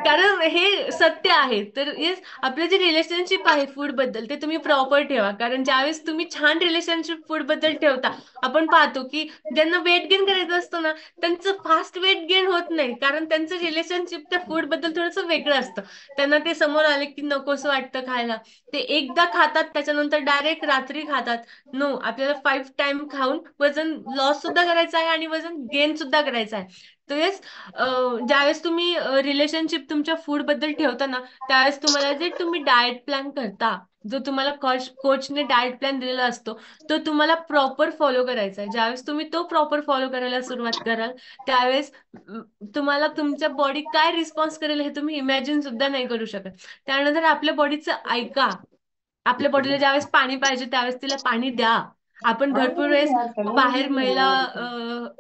Speaker 2: कारण हे सत्य आहे. तर येस, आपलं जे रिलेशनशिप आहे फूड बद्दल ते तुम्ही प्रॉपर ठेवा. कारण ज्यावेळेस तुम्ही छान रिलेशनशिप फूड बद्दल ठेवता, आपण पाहतो की ज्यांना वेट गेन करायचं असतं ना, त्यांचं फास्ट वेट गेन होत नाही, कारण त्यांचं रिलेशनशिप त्या फूड बद्दल थोडंसं वेगळं असतं. त्यांना ते समोर आले की नकोसं वाटतं खायला, ते एकदा खातात त्याच्यानंतर डायरेक्ट रात्री खातात. नो, आपल्याला 5 टाइम खाऊन वजन लॉस सुद्धा करायचं आहे आणि वजन गेन सुद्धा करायचं आहे. तर येस, ज्यावेळेस तुम्ही रिलेशनशिप तुमच्या फूड बद्दल ठेवता ना, त्यावेळेस तुम्हाला जे तुम्ही डाएट प्लॅन करता, जो तुम्हाला कोचने डाएट प्लॅन दिलेला असतो, तो तुम्हाला प्रॉपर फॉलो करायचा आहे. ज्यावेळेस तुम्ही तो प्रॉपर फॉलो करायला सुरुवात कराल, त्यावेळेस तुम्हाला तुमच्या बॉडी काय रिस्पॉन्स करेल हे तुम्ही इमॅजिन सुद्धा नाही करू शकत. त्यानंतर आपल्या बॉडीचं ऐका. आपल्या बॉडीला ज्यावेळेस पाणी पाहिजे त्यावेळेस तिला पाणी द्या. आपण भरपूर वेळेस बाहेर महिला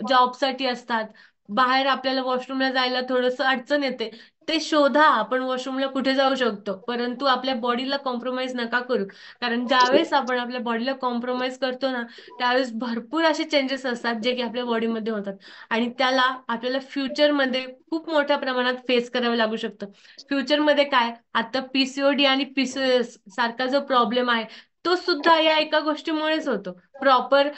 Speaker 2: जॉबसाठी असतात, बाहेर आपल्याला वॉशरूमला जायला थोडंसं अडचण येते, ते शोधा आपण वॉशरूमला कुठे जाऊ शकतो, परंतु आपल्या बॉडीला कॉम्प्रोमाइज नका करू. कारण ज्यावेळेस आपण आपल्या बॉडीला कॉम्प्रोमाइज करतो ना, त्यावेळेस भरपूर असे चेंजेस असतात जे की आपल्या बॉडीमध्ये होतात, आणि त्याला आपल्याला फ्युचरमध्ये खूप मोठ्या प्रमाणात फेस करावं लागू शकतं. फ्युचरमध्ये काय, आता पीसीओडी आणि पीसीओएस सारखा जो प्रॉब्लेम आहे, तो सुद्धा या एका गोष्टीमुळेच होतो. प्रॉपर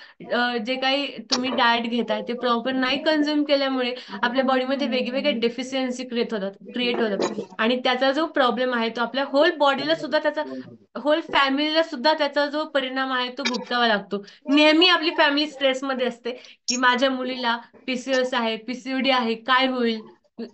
Speaker 2: जे काही तुम्ही डाएट घेताय ते प्रॉपर नाही कन्झ्युम केल्यामुळे आपल्या बॉडीमध्ये वेगवेगळे डेफिशियन्सी क्रिएट होतात आणि त्याचा जो प्रॉब्लेम आहे तो आपल्या होल बॉडीला सुद्धा, त्याचा होल फॅमिलीला सुद्धा त्याचा जो परिणाम आहे तो भुगतावा लागतो. नेहमी आपली फॅमिली स्ट्रेसमध्ये असते की माझ्या मुलीला पीसीओएस आहे, पीसीओडी आहे, काय होईल,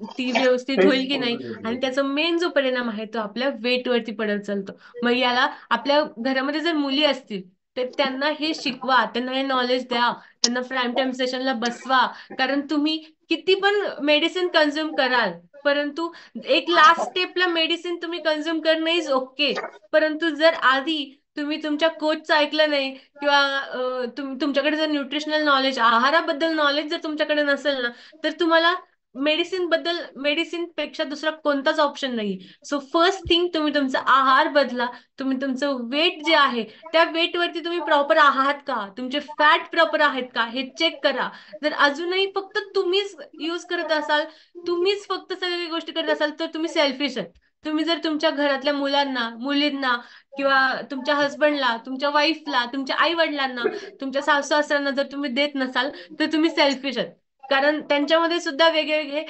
Speaker 2: ती व्यवस्थित होईल की नाही, आणि त्याचा मेन जो परिणाम आहे तो आपल्या वेट वरती पडत चालतो. मग याला आपल्या घरामध्ये जर मुली असतील तर त्यांना हे शिकवा, त्यांना हे नॉलेज द्या, त्यांना प्राईम टाइम सेशनला बसवा. कारण तुम्ही किती पण मेडिसिन कन्झ्युम कराल, परंतु एक लास्ट स्टेपला मेडिसिन तुम्ही कन्झ्युम करणं इज ओके, परंतु जर आधी तुम्ही तुमच्या कोचचं ऐकलं नाही किंवा तुमच्याकडे जर न्यूट्रिशनल नॉलेज, आहाराबद्दल नॉलेज जर तुमच्याकडे नसेल ना, तर तुम्हाला मेडिसिन पेक्षा दुसरा कोणताच ऑप्शन नाही. सो फर्स्ट थिंग, तुम्ही तुमचा आहार बदला. तुम्ही तुमचं वेट जे आहे त्या वेट वरती तुम्ही प्रॉपर आहात का, तुमचे फॅट प्रॉपर आहेत का हे चेक करा. जर अजूनही फक्त तुम्हीच यूज करत असाल, तुम्हीच फक्त सगळी गोष्टी करत असाल, तर तुम्ही सेल्फिश आहे. तुम्ही जर तुमच्या घरातल्या मुलांना, मुलींना किंवा तुमच्या हस्बंडला, तुमच्या वाईफला, तुमच्या आई वडिलांना, तुमच्या सासू सासऱ्यांना जर तुम्ही देत नसाल, तर तुम्ही सेल्फिश आहात. कारण त्यांच्यामध्ये सुद्धा वेगवेगळे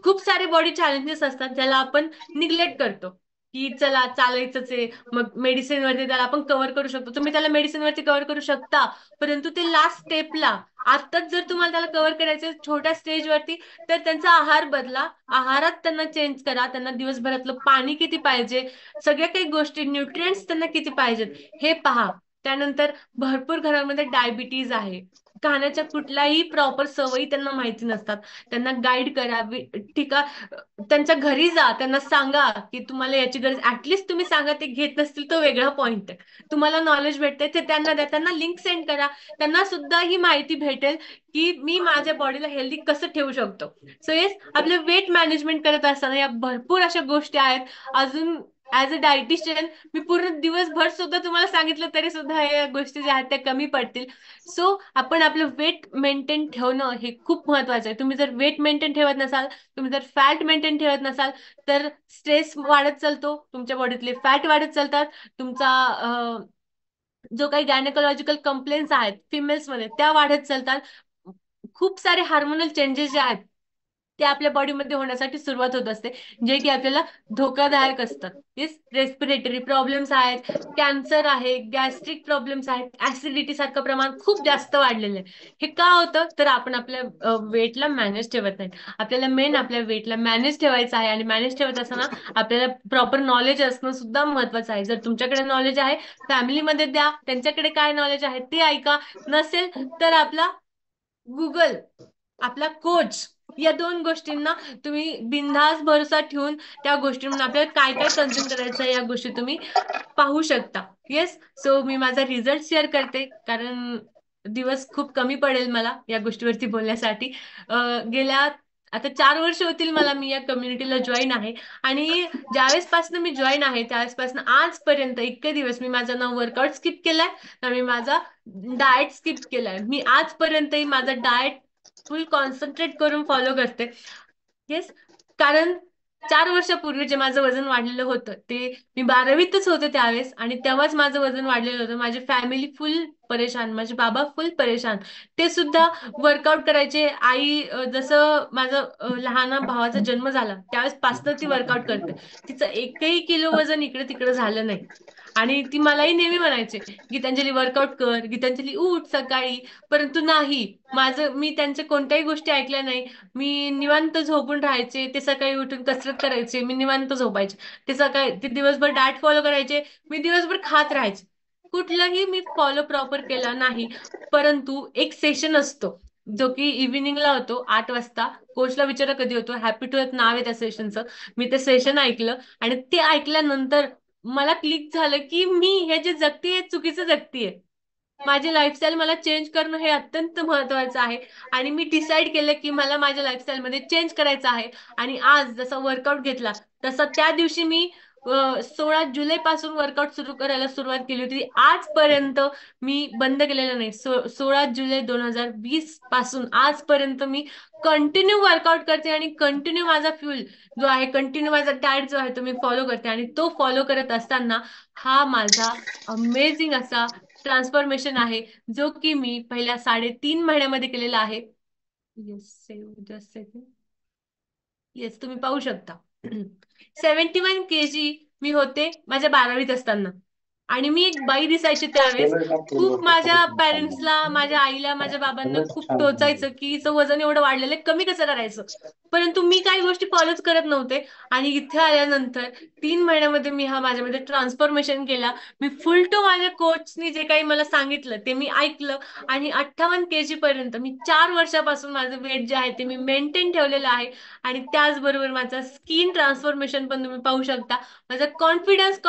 Speaker 2: खूप सारे बॉडी चॅलेंजेस असतात ज्याला आपण निग्लेक्ट करतो. की चला चालायचंच आहे, मग मेडिसिन वरती त्याला आपण कव्हर करू शकतो. तुम्ही त्याला मेडिसिन वरती कव्हर करू शकता, परंतु ते लास्ट स्टेपला आताच जर तुम्हाला त्याला कव्हर करायचं छोट्या स्टेजवरती, तर त्यांचा आहार बदला, आहारात त्यांना चेंज करा, त्यांना दिवसभरातलं पाणी किती पाहिजे, सगळ्या काही गोष्टी न्यूट्रिएंट्स त्यांना किती पाहिजेत हे पहा. त्यानंतर भरपूर घरांमध्ये डायबिटीज आहे, खाण्याच्या कुठल्याही प्रॉपर सवयी त्यांना माहिती नसतात. त्यांना गाईड करा, ठीक आहे, त्यांच्या घरी जा, त्यांना सांगा की तुम्हाला याची गरज, ऍटलिस्ट तुम्ही सांगा, ते घेत नसतील तो वेगळा पॉइंट आहे. तुम्हाला नॉलेज भेटते ते त्यांना द्या, त्यांना लिंक सेंड करा, त्यांना सुद्धा ही माहिती भेटेल की मी माझ्या बॉडीला हेल्दी कसं ठेवू शकतो. सो येस, आपलं वेट मॅनेजमेंट करत असताना या भरपूर अशा गोष्टी आहेत. अजून ऍज अ डायटिशियन मी पूर्ण दिवसभर सुद्धा तुम्हाला सांगितलं तरी सुद्धा या गोष्टी ज्या आहेत त्या कमी पडतील. सो आपण आपलं वेट मेंटेन ठेवणं हे खूप महत्वाचं आहे. तुम्ही जर वेट मेंटेन ठेवत नसाल, तुम्ही जर फॅट मेंटेन ठेवत नसाल, तर स्ट्रेस वाढत चालतो, तुमच्या बॉडीतले फॅट वाढत चालतात, तुमचा जो काही गायनेकोलॉजिकल कंप्लेंट्स आहेत फिमेल्समध्ये त्या वाढत चालतात. खूप सारे हार्मोनल चेंजेस जे आहेत ते आपल्या बॉडीमध्ये होण्यासाठी सुरुवात होत असते, जे की आपल्याला धोकादायक असतात. येस, रेस्पिरेटरी प्रॉब्लेम्स आहेत, कॅन्सर आहे, गॅस्ट्रिक प्रॉब्लेम्स आहेत, ऍसिडिटी सारखं प्रमाण खूप जास्त वाढलेलं आहे. हे का होतं, तर आपण आपल्या वेटला मॅनेज ठेवत नाही. आपल्याला मेन आपल्या वेटला मॅनेज ठेवायचं आहे, आणि मॅनेज ठेवत असताना आपल्याला प्रॉपर नॉलेज असणं सुद्धा महत्वाचं आहे. जर तुमच्याकडे नॉलेज आहे, फॅमिलीमध्ये द्या, त्यांच्याकडे काय नॉलेज आहे ते ऐका. नसेल तर आपला गुगल, आपला कोच, या दोन गोष्टींना तुम्ही बिनधास्त भरोसा ठेवून त्या गोष्टींना आपल्याला काय काय कन्झ्युम करायचं आहे या गोष्टी तुम्ही पाहू शकता. येस, सो मी माझा रिझल्ट शेअर करते, कारण दिवस खूप कमी पडेल मला या गोष्टीवरती बोलण्यासाठी. गेल्या आता 4 वर्ष होतील मला, मी या कम्युनिटीला जॉईन आहे. आणि ज्यावेळेसपासून मी जॉईन आहे त्यावेळेसपासून आजपर्यंत इतके दिवस मी माझा ना वर्कआउट स्किप केलाय, ना मी माझा डाएट स्किप केलाय. मी आजपर्यंतही माझा डाएट फुल कॉन्सन्ट्रेट करून फॉलो करते. येस, कारण 4 वर्षापूर्वी जे माझं वजन वाढलेलं होतं ते मी 12वीतच होते त्यावेळेस, आणि तेव्हाच माझं वजन वाढलेलं होतं. माझी फॅमिली फुल परेशान, माझे बाबा फुल परेशान. ते सुद्धा वर्कआउट करायचे. आई जसं माझं लहान भावाचा जन्म झाला त्यावेळेस पासून ती वर्कआउट करते. तिचं एकही किलो वजन इकडे तिकडे झालं नाही. आणि ती मलाही नेहमी म्हणायचे, गीतांजली वर्कआउट कर, गीतांजली उठ सकाळी. परंतु नाही, मी त्यांच्या कोणत्याही गोष्टी ऐकल्या नाही. मी निवांत झोपून राहायचे, ते सकाळी उठून कसरत करायचे, मी निवांत झोपायचे. ते दिवसभर डाएट फॉलो करायचे, मी दिवसभर खात राहायचे. कुठलंही मी फॉलो प्रॉपर केला नाही. परंतु एक सेशन असतो जो की इव्हिनिंगला होतो 8 वाजता. कोचला विचारा कधी होतो, हॅपी टू अर्थ नाव आहे त्या सेशनचं. मी ते सेशन ऐकलं, आणि ते ऐकल्यानंतर मला क्लिक झालं की मी हे जे जगतीये चुकीचं जगतीये. माझी लाईफस्टाईल मला चेंज करणं हे अत्यंत महत्वाचं आहे. आणि मी डिसाईड केलं की मला माझ्या लाईफस्टाईलमध्ये चेंज करायचं आहे. आणि आज जसा वर्कआउट घेतला तसा त्या दिवशी मी 16 जुलै पासून वर्कआउट सुरू करायला सुरुवात केली होती. आजपर्यंत मी बंद केलेलं नाही. 16 जुलै 2020 पासून आजपर्यंत मी कंटिन्यू वर्कआउट करते, आणि कंटिन्यू माझा फ्यूल जो आहे, कंटिन्यू माझा डाएट जो आहे तो मी फॉलो करते. आणि तो फॉलो करत असताना हा माझा अमेझिंग असा ट्रान्सफॉर्मेशन आहे, जो की मी पहिल्या 3.5 महिन्यामध्ये केलेला आहे. Yes, just second. येस, तुम्ही पाहू शकता. 71 kg मी होते माझ्या 12वीत असताना. आणि मी एक बाई दिसायची त्यावेळेस. खूप माझ्या पॅरेंट्सला, माझ्या आईला, माझ्या बाबांना खूप टोचायचं की हिचं वजन एवढं वाढलेलं आहे, कमी कसं करायचं. परंतु मी काही गोष्टी फॉलोच करत नव्हते. आणि इथे आल्यानंतर 3 महिन्यामध्ये मी हा माझ्यामध्ये ट्रान्सफॉर्मेशन केला. मी फुल टू माझ्या कोचनी जे काही मला सांगितलं ते मी ऐकलं. आणि 58 kg पर्यंत मी 4 वर्षापासून माझं वेट जे आहे ते मी मेंटेन ठेवलेलं आहे. आणि त्याचबरोबर माझा स्किन ट्रान्सफॉर्मेशन पण तुम्ही पाहू शकता. माझा कॉन्फिडन्स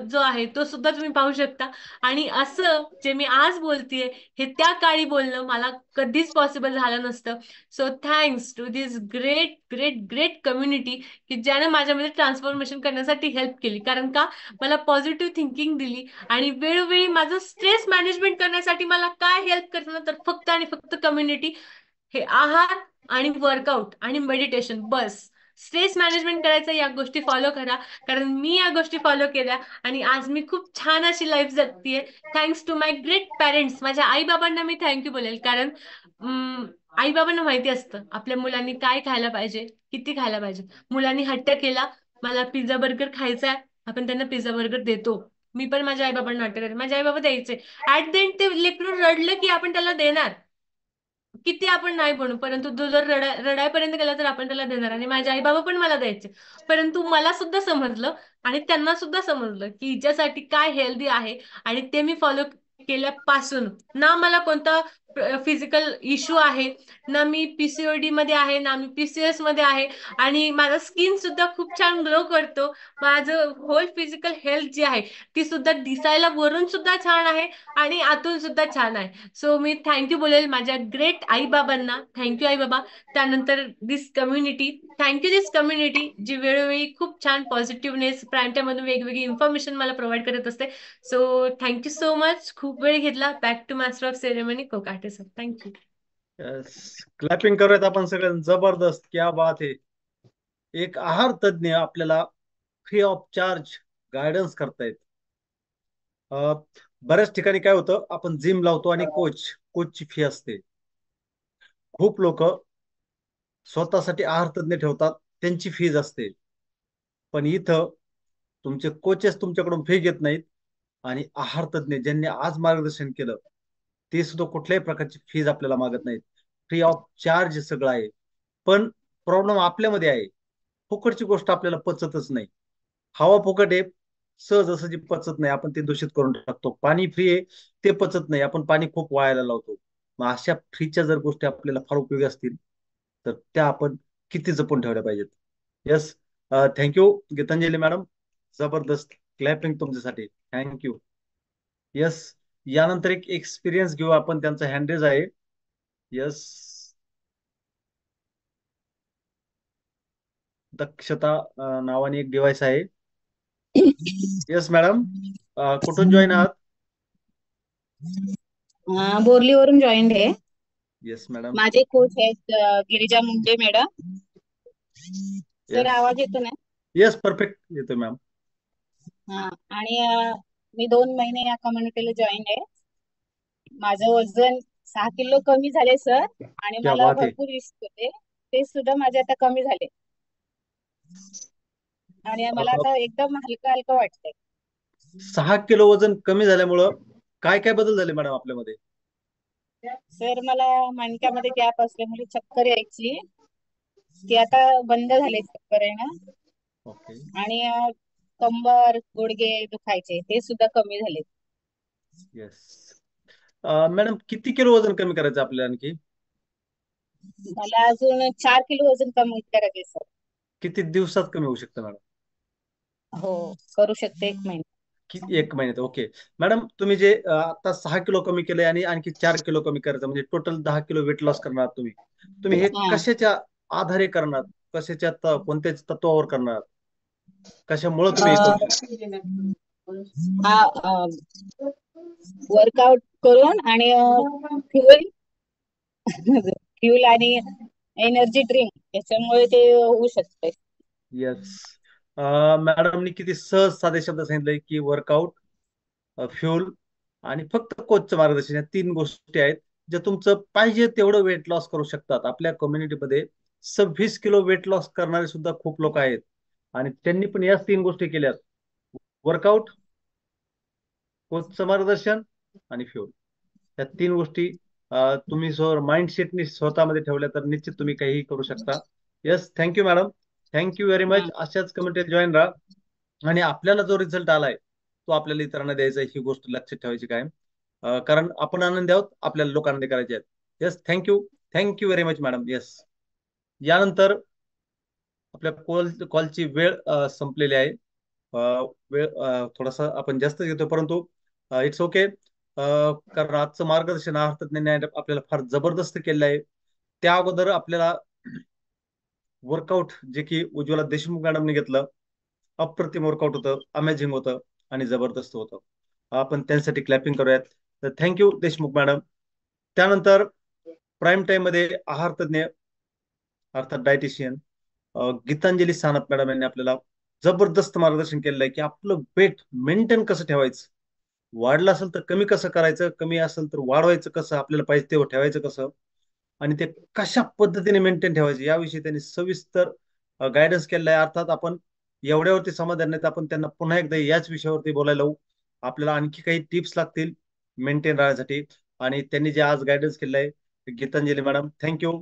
Speaker 2: जो आहे तो सुद्धा तुम्ही पाहू शकता. आणि असं जे मी आज बोलतेय हे त्या काळी बोलणं मला कधीच पॉसिबल झालं नसतं. So thanks to this great great great community की ज्याने माझ्यामध्ये ट्रान्सफॉर्मेशन करण्यासाठी हेल्प केली. कारण का, मला पॉझिटिव्ह थिंकिंग दिली. आणि वेळोवेळी माझं स्ट्रेस मॅनेजमेंट करण्यासाठी मला काय हेल्प करतं ना, तर फक्त आणि फक्त कम्युनिटी. हे आहार आणि वर्कआउट आणि मेडिटेशन, बस. स्ट्रेस मॅनेजमेंट करायचं, या गोष्टी फॉलो करा. कारण मी या गोष्टी फॉलो केल्या, आणि आज मी खूप छान अशी लाईफ जगतीये. Thanks to my great parents. माझ्या आई बाबांना मी थँक्यू बोलेल, कारण आई बाबांना माहिती असतं आपल्या मुलांनी काय खायला पाहिजे, किती खायला पाहिजे. मुलांनी हट्ट केला मला पिझ्झा बर्गर खायचा आहे, आपण त्यांना पिझ्झा बर्गर देतो. मी पण माझ्या आईबाबांना नाट्य करते, माझे आईबाबा द्यायचे. ऍट द एंड ते लेकरू रडलं की आपण त्याला देणार. किती आपण नाही म्हणू, परंतु तो जर रडायपर्यंत गेला तर आपण त्याला देणार. आणि माझे आई बाबा पण मला द्यायचे. परंतु मला सुद्धा समजलं आणि त्यांना सुद्धा समजलं की हिच्यासाठी काय हेल्दी आहे, आणि ते मी फॉलो केल्यापासून ना मला कोणता फिजिकल इश्यू आहे, ना मी पीसीओडी मध्ये आहे, ना मी पीसीएस मध्ये आहे. आणि माझा स्किन सुद्धा खूप छान ग्लो करतो. माझं होल फिजिकल हेल्थ जी आहे ती सुद्धा दिसायला वरून सुद्धा छान आहे आणि आतून सुद्धा छान आहे. सो मी थँक्यू बोलेल माझ्या ग्रेट आई बाबांना. थँक्यू आई बाबा. त्यानंतर दिस कम्युनिटी, थँक्यू दिस कम्युनिटी जी वेळोवेळी खूप छान पॉझिटिव्हनेस प्राईम टाइम मधून वेगवेगळी इन्फॉर्मेशन मला प्रोव्हाइड करत असते. So thank you so much. खूप वेळ घेतला. Back to master of ceremony Kokate sir. Thank you.
Speaker 1: Clapping करूयात आपण सगळ्यांना. जबरदस्त, क्या बात आहे. एक आहार तज्ञ आपल्याला फ्री ऑफ चार्ज गायडन्स करतायत. बऱ्याच ठिकाणी काय होतं, आपण जिम लावतो आणि कोचची फी असते. खूप लोक स्वतःसाठी आहार तज्ञ ठेवतात, त्यांची फीज असते. पण इथं तुमचे कोचेस तुमच्याकडून फी घेत नाहीत आणि आहार तज्ञ ज्यांनी आज मार्गदर्शन केलं ते सुद्धा कुठल्याही प्रकारची फीज आपल्याला मागत नाहीत. फ्री ऑफ चार्ज सगळं आहे. पण प्रॉब्लेम आपल्यामध्ये आहे, फुकटची गोष्ट आपल्याला पचतच नाही. हवा फुकट आहे, सहजासहजी पचत नाही, आपण ते दूषित करून टाकतो. पाणी फ्री आहे, ते पचत नाही, आपण पाणी खूप वायाला लावतो. मग अशा फ्रीच्या जर गोष्टी आपल्याला फार उपयोगी असतील तर त्या आपण किती जपून ठेवल्या पाहिजेत. Yes, thank you Gitanjali madam. जबरदस्त क्लॅपिंग तुमच्यासाठी. थँक्यू. येस, यानंतर एक एक्सपिरियन्स घेऊ आपण. त्यांचा हँडरेज आहे. येस, दक्षता नावाने एक डिव्हाइस आहे. येस मॅडम, कुठून जॉईन आहात?
Speaker 4: बोरलीवरून जॉईंड आहे.
Speaker 1: Yes madam.
Speaker 4: माझे कोच आहेत गिरिजा मुंडे मॅडम. सर आवाज येतो ना?
Speaker 1: येस, परफेक्ट येतो मॅम.
Speaker 4: हा, आणि मी 2 महिने या कम्युनिटीला जॉईन आहे. माझं वजन 6 किलो कमी झाले सर, आणि
Speaker 1: क्या
Speaker 4: मला
Speaker 1: बात आहे.
Speaker 4: भरपूर रिस्क होते, ते सुद्धा माझे आता कमी झाले. आणि मला आता एकदम हलकं हलकं वाटतंय.
Speaker 1: 6 किलो वजन कमी झाल्यामुळं काय काय बदल झाले मॅडम आपल्यामध्ये?
Speaker 4: सर मला मणक्यामध्ये गॅप असल्यामुळे चक्कर यायची, ती आता बंद झाले चक्कर येणं.
Speaker 1: ओके.
Speaker 4: आणि कंबर गुडघे दुखायचे ते सुद्धा कमी झाले.
Speaker 1: येस मॅडम, किती किलो वजन कमी करायचं आपल्याला आणखी?
Speaker 4: मला अजून 4 किलो वजन कमी करायचे सर.
Speaker 1: किती दिवसात कमी होऊ शकतं मॅडम?
Speaker 4: हो, करू शकते 1 महिना.
Speaker 1: किती? 1 महिन्यात. ओके मॅडम, तुम्ही जे आता 6 किलो कमी केलंय आणि आणखी 4 किलो कमी करायचं, म्हणजे टोटल 10 किलो वेट लॉस करणार तुम्ही हे
Speaker 4: हा.
Speaker 1: कशाच्या आधारे करणार? कशाच्या कोणत्या तत्वावर करणार? कशामुळे तुम्ही हे करू शकता?
Speaker 4: वर्कआउट करून आणि फ्युल फ्युल आणि एनर्जी ड्रिंक याच्यामुळे ते होऊ शकते.
Speaker 1: येस, मॅडमनी किती सहज साधे शब्द सांगितले की वर्कआउट, फ्युल आणि फक्त कोचचं मार्गदर्शन, या 3 गोष्टी आहेत ज्या तुमचं पाहिजे तेवढं वेट लॉस करू शकतात. आपल्या कम्युनिटीमध्ये 26 किलो वेट लॉस करणारे सुद्धा खूप लोक आहेत आणि त्यांनी पण याच 3 गोष्टी केल्यात: वर्कआउट, कोचचं मार्गदर्शन आणि फ्युल. या 3 गोष्टी तुम्ही माइंडसेटनी स्वतःमध्ये ठेवल्या तर निश्चित तुम्ही काहीही करू शकता. Yes, thank you madam. Thank you very much. अशाच कम्युनिटीत जॉईन राहा आणि आपल्याला जो रिझल्ट आलाय तो आपल्याला इतरांना द्यायचा, ही गोष्ट लक्षात ठेवायची काय. कारण आपण आनंदी आहोत, आपल्याला लोक आनंदी करायचे आहेत. Yes, thank you. Thank you very much madam. Yes, यानंतर आपल्या कॉलची वेळ संपलेली आहे. वेळ थोडासा आपण जास्त घेतो, परंतु इट्स ओके. कारण आजचं मार्गदर्शन आहार तज्ञांनी आपल्याला फार जबरदस्त केलेलं आहे. त्या अगोदर आपल्याला वर्कआउट जे की उज्ज्वला देशमुख मॅडमने घेतलं, अप्रतिम वर्कआउट होतं, अमेझिंग होतं आणि जबरदस्त होतं. आपण त्यांसाठी क्लॅपिंग करूयात. तर थँक्यू देशमुख मॅडम. त्यानंतर प्राईम टाइम मध्ये आहार तज्ञ अर्थात डायटिशियन गीतांजली सानप मॅडम यांनी आपल्याला जबरदस्त मार्गदर्शन केलेलं आहे की आपलं वेट मेंटेन कसं ठेवायचं, वाढलं असेल तर कमी कसं करायचं, कमी असेल तर वाढवायचं कसं, आपल्याला पाहिजे तेव्हा ठेवायचं कसं, आणि ते कशा पद्धतीने मेंटेन ठेवायचे याविषयी त्यांनी सविस्तर गायडन्स केलेलं आहे. अर्थात आपण एवढ्यावरती समाधान नाही तर आपण त्यांना पुन्हा एकदा याच विषयावरती बोलायला लावू. आपल्याला आणखी काही टिप्स लागतील मेंटेन राहण्यासाठी. आणि त्यांनी जे आज गायडन्स केलं आहे गीतांजली मॅडम, थँक्यू.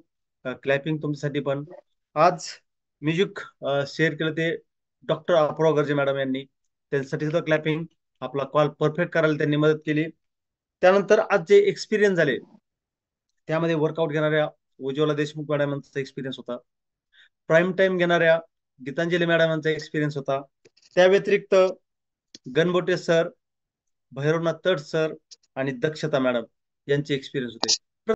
Speaker 1: क्लॅपिंग तुमच्यासाठी पण. आज म्युझिक शेअर केलं ते डॉक्टर अपूर्वा गर्जे मॅडम यांनी, त्यांच्यासाठी सुद्धा क्लॅपिंग. आपला कॉल परफेक्ट करायला त्यांनी मदत केली. त्यानंतर आज जे एक्सपिरियन्स झाले त्यामध्ये वर्कआउट घेणाऱ्या उज्ज्वला देशमुख मॅडमांचा एक्सपिरियन्स होता, प्राईम टाइम घेणाऱ्या गीतांजली मॅडमांचा एक्सपिरियन्स होता, त्या व्यतिरिक्त गणबोटे सर, भैरवनाथ तट सर आणि दक्षता मॅडम यांचे एक्सपिरियन्स होते.